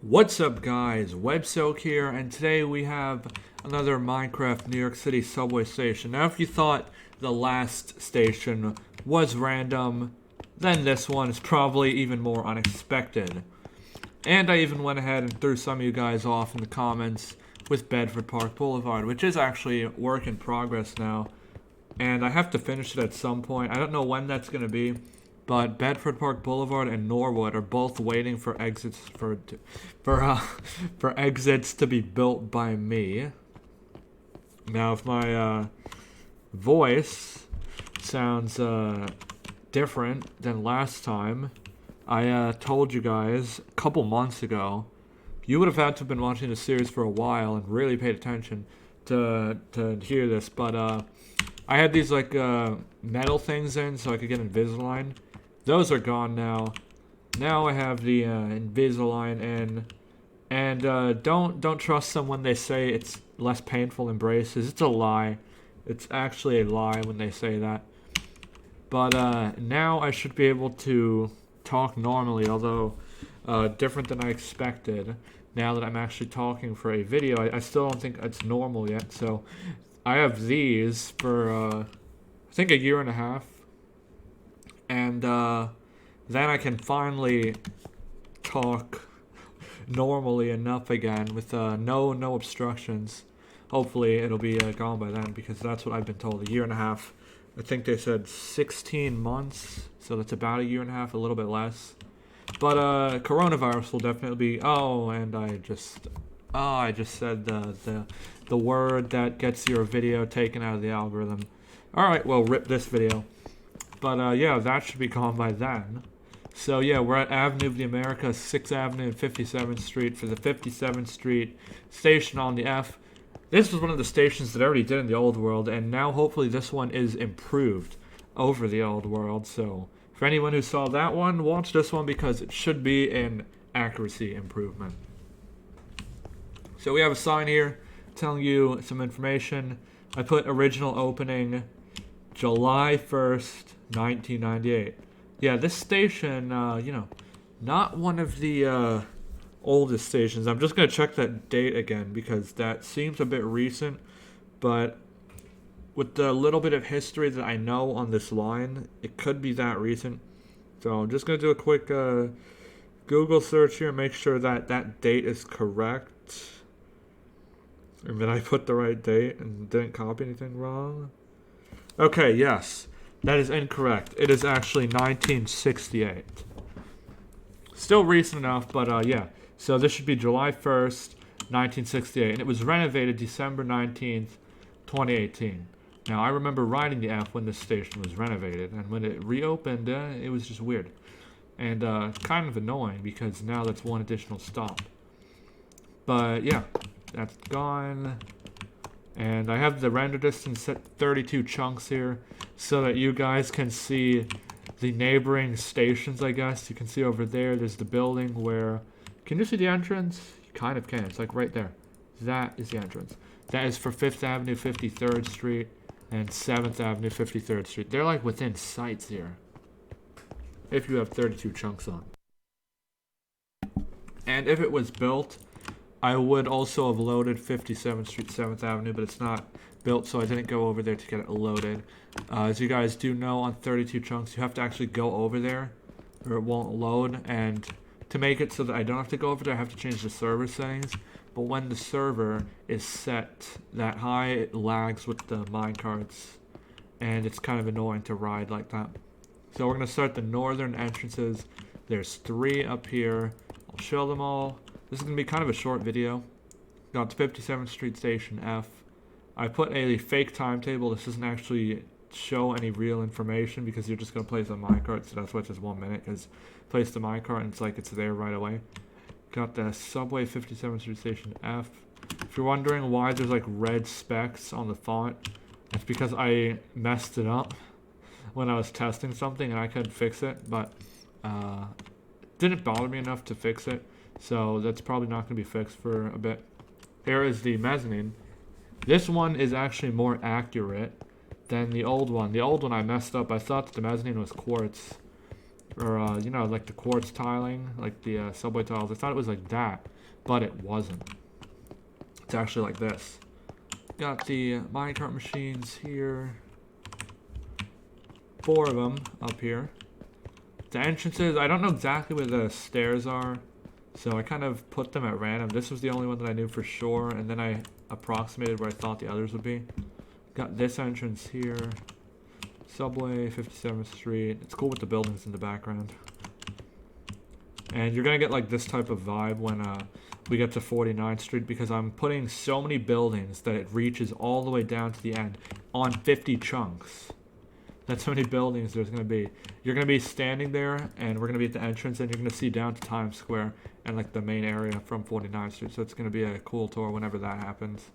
What's up guys, WebSoak here, and today we have another Minecraft New York City subway station. Now if you thought the last station was random, then this one is probably even more unexpected. And I even went ahead and threw some of you guys off in the comments with Bedford Park Boulevard, which is actually a work in progress now. And I have to finish it at some point. I don't know when that's going to be. But Bedford Park Boulevard and Norwood are both waiting for exits for exits to be built by me. Now, if my voice sounds different than last time, I told you guys a couple months ago. You would have had to have been watching the series for a while and really paid attention to hear this. But I had these like metal things in so I could get Invisalign. Those are gone now. Now I have the Invisalign in, and don't trust them when they say it's less painful than braces. It's a lie. It's actually a lie when they say that. But now I should be able to talk normally, although different than I expected. Now that I'm actually talking for a video, I still don't think it's normal yet. So I have these for I think a year and a half. And then I can finally talk normally enough again with no obstructions. Hopefully it'll be gone by then, because that's what I've been told. A year and a half. I think they said 16 months, so that's about a year and a half, a little bit less. But coronavirus will definitely be. Oh, and I just said the word that gets your video taken out of the algorithm. All right, well, rip this video. But yeah, that should be gone by then. So yeah, we're at Avenue of the Americas, 6th Avenue and 57th Street for the 57th Street station on the F. This was one of the stations that I already did in the old world, and now hopefully this one is improved over the old world. So for anyone who saw that one, watch this one because it should be an accuracy improvement. So we have a sign here telling you some information. I put original opening July 1st, 1998. Yeah, this station, not one of the oldest stations. I'm just going to check that date again because that seems a bit recent. But with the little bit of history that I know on this line, it could be that recent. So I'm just going to do a quick Google search here and make sure that that date is correct. And that I put the right date and didn't copy anything wrong. Okay, yes. That is incorrect. It is actually 1968. Still recent enough, but yeah. So this should be July 1st, 1968. And it was renovated December 19th, 2018. Now, I remember riding the F when this station was renovated. And when it reopened, it was just weird. And kind of annoying because now that's one additional stop. But yeah, that's gone. And I have the render distance set 32 chunks here so that you guys can see the neighboring stations, I guess. You can see over there, there's the building where... Can you see the entrance? You kind of can. It's like right there. That is the entrance. That is for 5th Avenue, 53rd Street, and 7th Avenue, 53rd Street. They're like within sights here. If you have 32 chunks on. And if it was built... I would also have loaded 57th Street, 7th Avenue, but it's not built, so I didn't go over there to get it loaded. As you guys do know, on 32 chunks, you have to actually go over there, or it won't load. And to make it so that I don't have to go over there, I have to change the server settings. But when the server is set that high, it lags with the minecarts, and it's kind of annoying to ride like that. So we're going to start the northern entrances. There's 3 up here. I'll show them all. This is going to be kind of a short video. Got the 57th Street Station F. I put a fake timetable. This doesn't actually show any real information because you're just going to place a minecart, so that's why it says 1 minute, because place the minecart and it's like it's there right away. Got the subway 57th Street Station F. If you're wondering why there's like red specks on the font, it's because I messed it up when I was testing something and I couldn't fix it, but it didn't bother me enough to fix it. So that's probably not going to be fixed for a bit. Here is the mezzanine. This one is actually more accurate than the old one. The old one I messed up. I thought that the mezzanine was quartz. or you know, like the quartz tiling, like the subway tiles. I thought it was like that, but it wasn't. It's actually like this. Got the minecart machines here. 4 of them up here. The entrances, I don't know exactly where the stairs are, so I kind of put them at random. This was the only one that I knew for sure, and then I approximated where I thought the others would be. Got this entrance here. Subway, 57th Street. It's cool with the buildings in the background. And you're gonna get like this type of vibe when we get to 49th Street, because I'm putting so many buildings that it reaches all the way down to the end on 50 chunks. That's how many buildings there's gonna be. You're gonna be standing there, and we're gonna be at the entrance, and you're gonna see down to Times Square and like the main area from 49th Street. So it's gonna be a cool tour whenever that happens.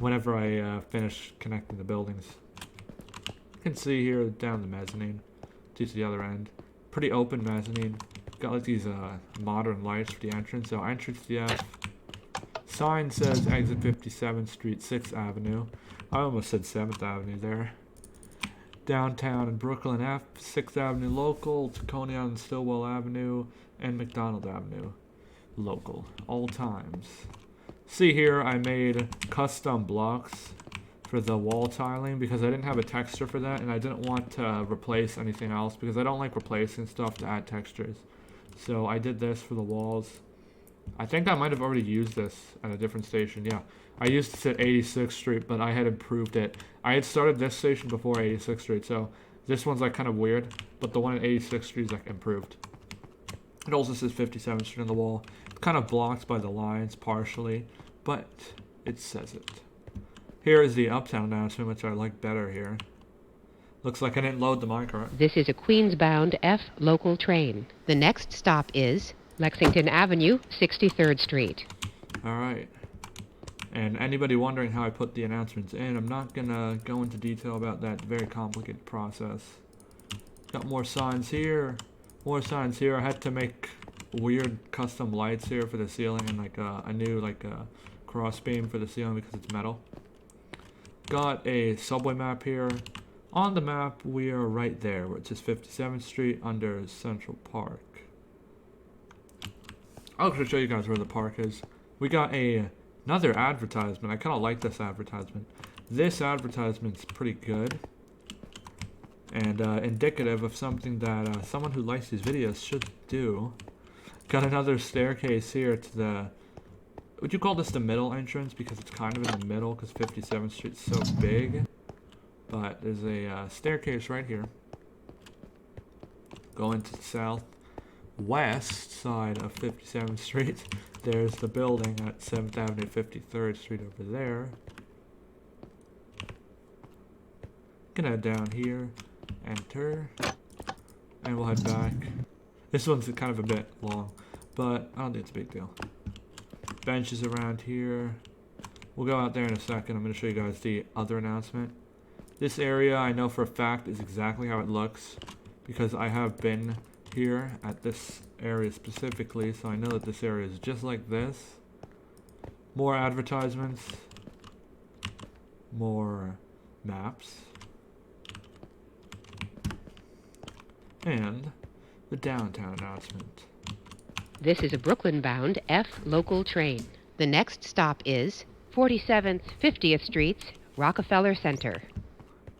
Whenever I finish connecting the buildings. You can see here down the mezzanine to the other end. Pretty open mezzanine. Got like these modern lights for the entrance. So entrance F. Sign says exit 57th Street, 6th Avenue. I almost said 7th Avenue there. Downtown and Brooklyn F, 6th Avenue local, Taconian and Stillwell Avenue, and McDonald Avenue local, all times. See here, I made custom blocks for the wall tiling because I didn't have a texture for that, and I didn't want to replace anything else because I don't like replacing stuff to add textures. So I did this for the walls. I think I might have already used this at a different station. Yeah, I used this at 86th Street, but I had improved it. I had started this station before 86th Street, so this one's like kind of weird, but the one at 86th Street is like improved. It also says 57th Street on the wall. It's kind of blocked by the lines partially, but it says it. Here is the Uptown announcement, which I like better here. Looks like I didn't load the minecart. This is a Queens-bound F local train. The next stop is Lexington Avenue, 63rd Street. Alright. And anybody wondering how I put the announcements in, I'm not gonna go into detail about that very complicated process. Got more signs here. More signs here. I had to make weird custom lights here for the ceiling, and like a new cross beam for the ceiling because it's metal. Got a subway map here. On the map, we are right there, which is 57th Street under Central Park. I'll just show you guys where the park is. We got another advertisement. I kind of like this advertisement. This advertisement's pretty good and indicative of something that someone who likes these videos should do. Got another staircase here to the... Would you call this the middle entrance? Because it's kind of in the middle because 57th Street's so big. But there's a staircase right here. Going to the southwest side of 57th Street. There's the building at 7th Avenue, 53rd Street over there. Gonna head down here. Enter. And we'll head back. This one's kind of a bit long, but I don't think it's a big deal. Benches around here. We'll go out there in a second. I'm going to show you guys the other announcement. This area, I know for a fact, is exactly how it looks because I have been here at this area specifically, so I know that this area is just like this. More advertisements. More maps. And the downtown announcement. This is a Brooklyn-bound F local train. The next stop is 47th, 50th Streets, Rockefeller Center.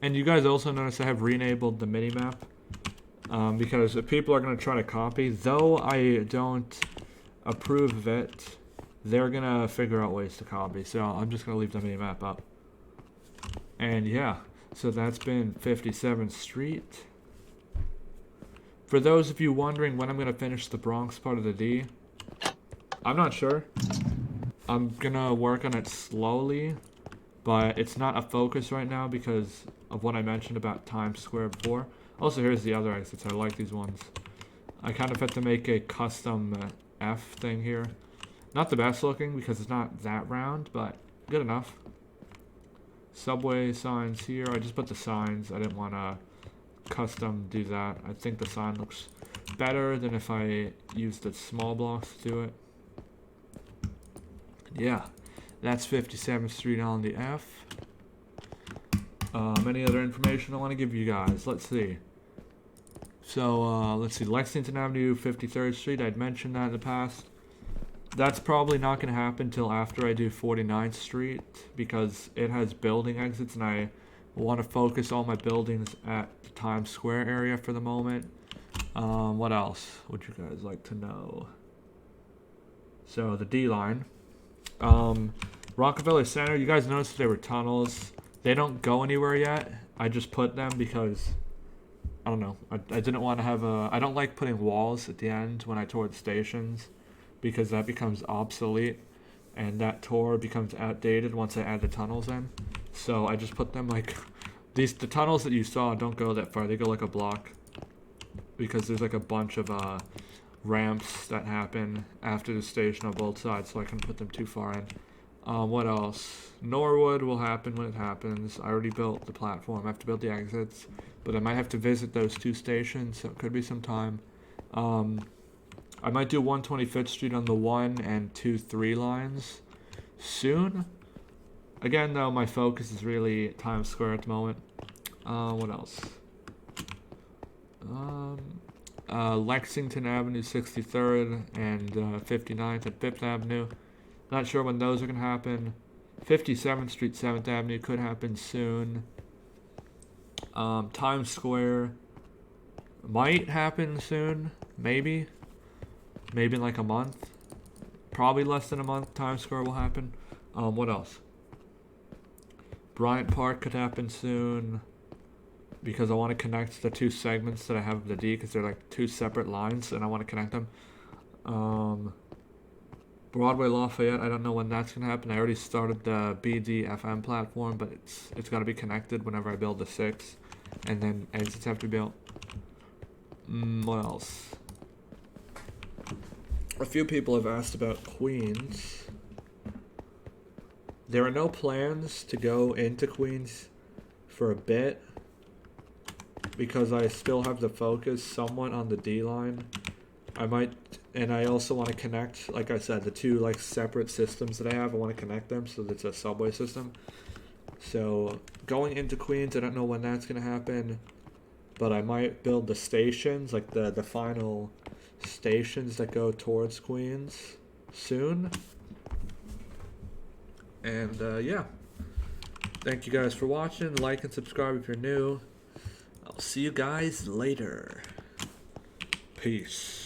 And you guys also notice I have re-enabled the mini-map because if people are going to try to copy, though I don't approve of it, they're going to figure out ways to copy. So I'm just going to leave the mini-map up. And yeah, so that's been 57th Street. For those of you wondering when I'm going to finish the Bronx part of the D, I'm not sure. I'm going to work on it slowly, but it's not a focus right now because of what I mentioned about Times Square before. Also, here's the other exits. I like these ones. I kind of had to make a custom F thing here. Not the best looking because it's not that round, but good enough. Subway signs here. I just put the signs. I didn't want to custom do that. I think the sign looks better than if I used the small blocks to do it. Yeah, that's 57th Street on the F. Any other information I want to give you guys? Let's see. So let's see, Lexington Avenue, 53rd Street. I'd mentioned that in the past. That's probably not going to happen till after I do 49th Street because it has building exits and I want to focus all my buildings at the Times Square area for the moment. What else would you guys like to know? So the D line. Rockefeller Center, you guys noticed there were tunnels. They don't go anywhere yet. I just put them because, I don't know, I didn't want to have I don't like putting walls at the end when I tour the stations because that becomes obsolete and that tour becomes outdated once I add the tunnels in. So I just put them like, the tunnels that you saw don't go that far, they go like a block because there's like a bunch of ramps that happen after the station on both sides, so I couldn't put them too far in. What else? Norwood will happen when it happens. I already built the platform. I have to build the exits, but I might have to visit those two stations, so it could be some time. I might do 125th Street on the 1 and 2-3 lines soon. Again, though, my focus is really Times Square at the moment. What else? Lexington Avenue, 63rd, and 59th and 5th Avenue. Not sure when those are going to happen. 57th Street, 7th Avenue could happen soon. Times Square might happen soon, maybe. Maybe in like a month. Probably less than a month, Times Square will happen. What else? Bryant Park could happen soon because I want to connect the two segments that I have of the D because they're like two separate lines and I want to connect them. Broadway Lafayette, I don't know when that's going to happen. I already started the BDFM platform, but it's got to be connected whenever I build the 6. And then exits have to be built. What else? A few people have asked about Queens. There are no plans to go into Queens for a bit because I still have the focus somewhat on the D line. I might, and I also want to connect, like I said, the two like separate systems that I have. I want to connect them so that it's a subway system. So going into Queens, I don't know when that's going to happen, but I might build the stations, like the final stations that go towards Queens soon. And yeah, thank you guys for watching. Like and subscribe if you're new. I'll see you guys later. Peace.